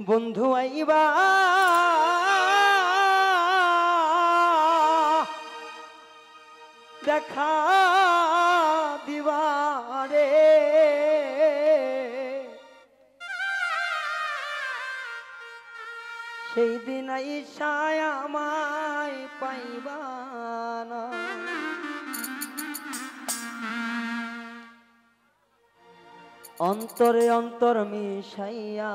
বন্ধু আইবা দেখা দিবারে সেই দিন আইসায় আমায় পাইবা না। অন্তরে অন্তর মিশাইয়া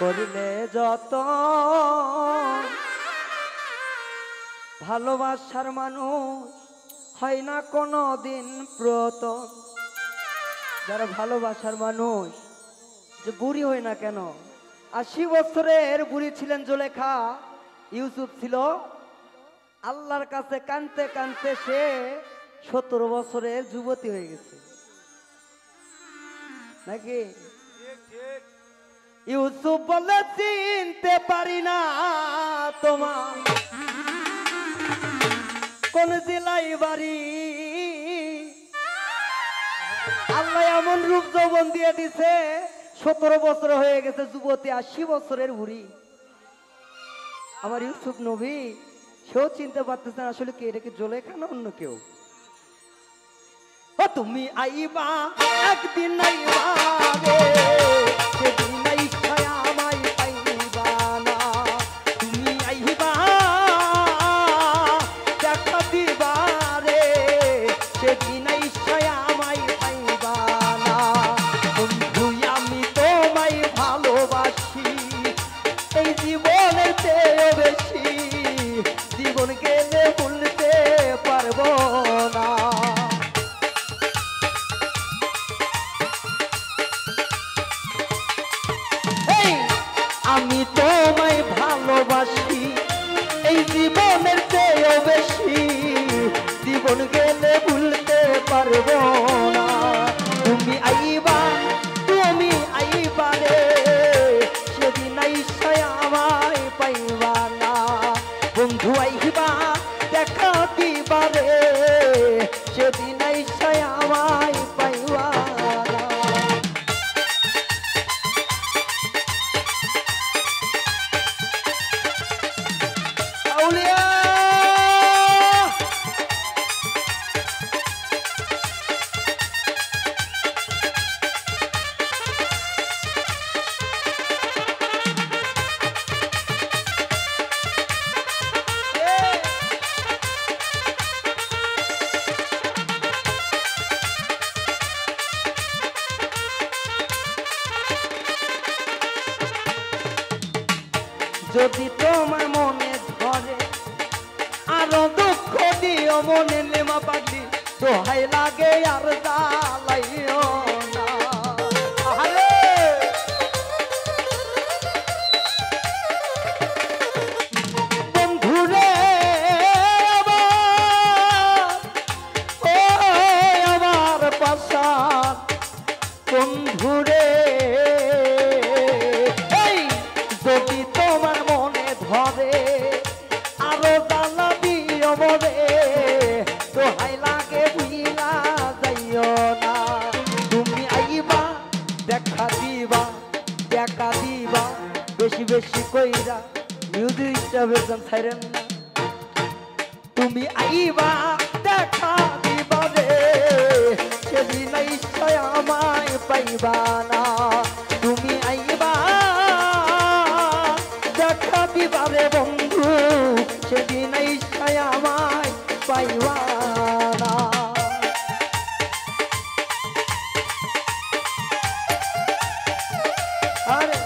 করিলে যত ভালোবাসার মানুষ হয় না কোনো দিন প্রত। যারা ভালোবাসার মানুষ যে বুড়ি হয় না কেন, 80 বছরের বুড়ি ছিলেন জুলেখা, ইউসুফ ছিল আল্লাহর কাছে কানতে কানতে সে 70 বছরের যুবতী হয়ে গেছে নাকি? ইউসুফ বলে চিনতে পারি না তোমার কোন জেলায় বাড়ি। আল্লাহ এমন রূপ যৌবন দিয়ে দিছে, 17 বছর হয়ে গেছে যুবতী, 80 বছরের বুড়ি। আমার ইউসুফ নবী সেও চিনতে পারতেছেন আসলে কে, এটা কি জুলেখা না অন্য কেউ? ও তুমি আইবা একদিন আইবা রে, সেদিন আইসায় আমায় পাইবা না। তুমি আইবা দেখা দিবা রে, সেদিন আইসায় আমায় পাইবা না। বন্ধু আমি তোমায় ভালোবাসি এই জীবনের চেয়ে বেশি, জীবন গেলে ভুলতে পারবো না। আমি তোমায় ভালোবাসি এই জীবনের চেয়েও বেশি, জীবন গেলে ভুলতে পারবো না। তুমি আইবা রে, সেদিন আইসায় আমায় পাইবা না। বন্ধু আইবা দেখা দিবা রে, সেদিন আইসায় আমায় পাইবা না। যদি তোমার মনে ধরে আরো দুঃখ দিও মনে লেমা পাগলি, দোহাই লাগে আর জ্বালাইও না। বন্ধুরে আমার পাশান বন্ধুরে, যদি তোমার মনে ধরে আরো জ্বালা দিও মনে, দোহাই লাগে ভুলা যাইও না। তুমি আইবা দেখা দিবা বেশি বেশি কইরা মিউজিকটা বেজন ছাইরেন না। তুমি আইবা দেখা দিবা রে, সেদিন আইসায় আমায় পাইবা না। তুমি আইবা দেখা দিবা রে বন্ধু, সেদিন আইসায় আমায় পাইবা না। আরে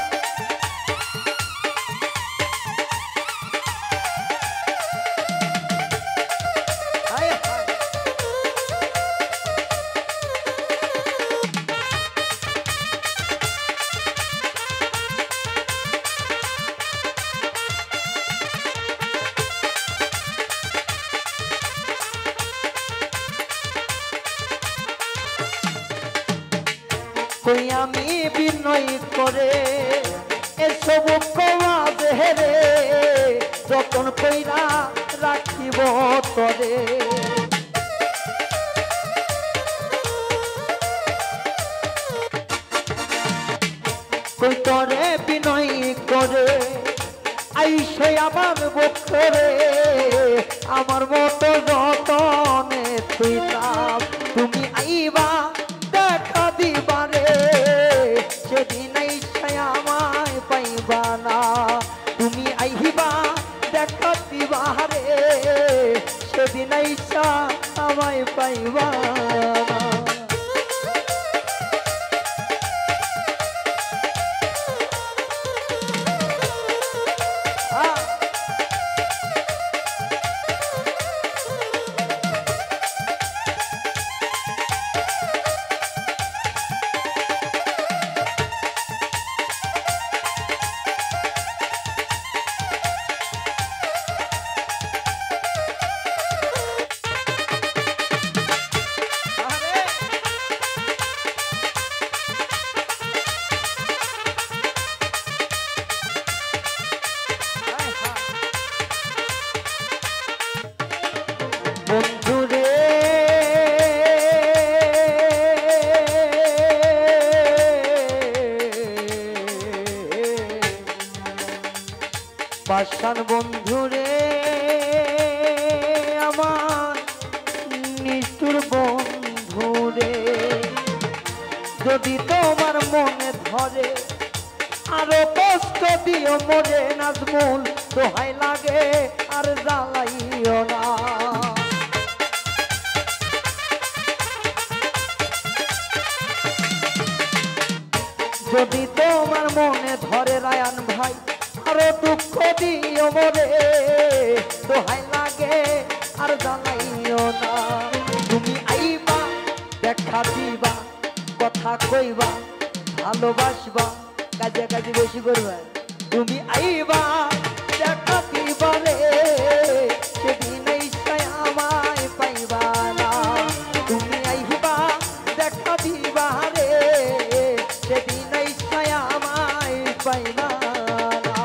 কই আমি বিনয় করে এসব কাজ হেরে, যতন কইরা রাখিব তরে। কই তরে বিনয় করে আইসে আমার বক্ষরে আমার মতো যতনে থইতাম তুমি আইবা দেখা দিবারে সেদিন আইসে আমায় পাইবা না তুমি আইবা দেখা দিবারে সেদিন আইসা আমায় পাইবা না বন্ধুরে পাষাণ বন্ধুরে আমার নিষ্ঠুর বন্ধুরে যদি তোমার মনে ধরে আরো কষ্ট দিও মরে নাজমুল দোহাই লাগে আর জ্বালাইও না যদি তোমার মনে ধরে রায়ান ভাই আরো দুঃখ দিও মরে দোহাই লাগে আর জ্বালাইও না তুমি আইবা দেখা দিবা কথা কইবা ভালোবাসবা কাজে কাজে বেশি করবা তুমি আইবা দেখা দিবারে সেদিন আইসাই আমায় পাইবা না তুমি আইবা দেখা দিবারে সেদিন আইসাই আমায় পাইবা না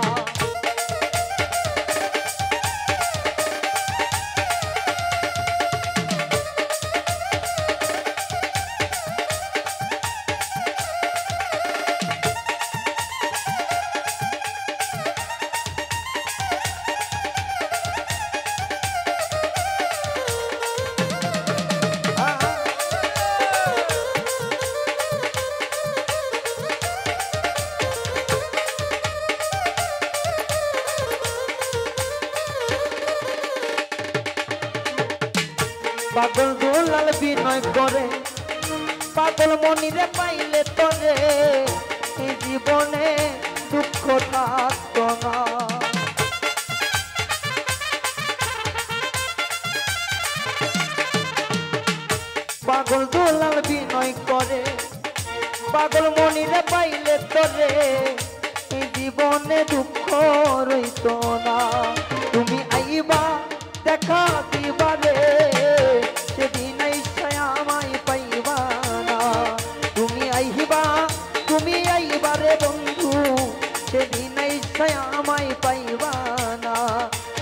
পাগল দুলাল বিনয় করে পাগল মনিরে পাইলে তরে এই জীবনে দুঃখ থাকত না পাগল দুলাল বিনয় করে পাগল মনিরে পাইলে তরে এই জীবনে দুঃখ রইত না তুমি আইবা দেখা দিবারে সেদিন আইসাই আমায় পাইবা না তুমি আইবারে বন্ধু সেদিন আইসাই আমায় পাইবা না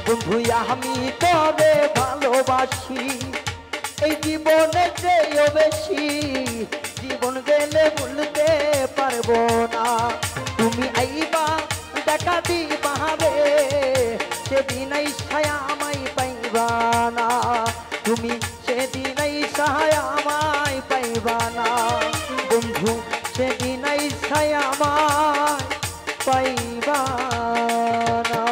বন্ধু আমি তবে ভালোবাসি এই জীবনে চেয়েও বেশি জীবন গেলে ভুলতে পারবো না তুমি আইবা দেখা দিবারে সেদিন আইসাই আমায় পাইবা না তুমি সেদিন আইসাই আমায় পাইবা না বন্ধু সেদিন আইসাই আমায় পাইবা না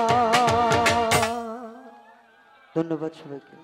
ধন্যবাদ সবাইকে।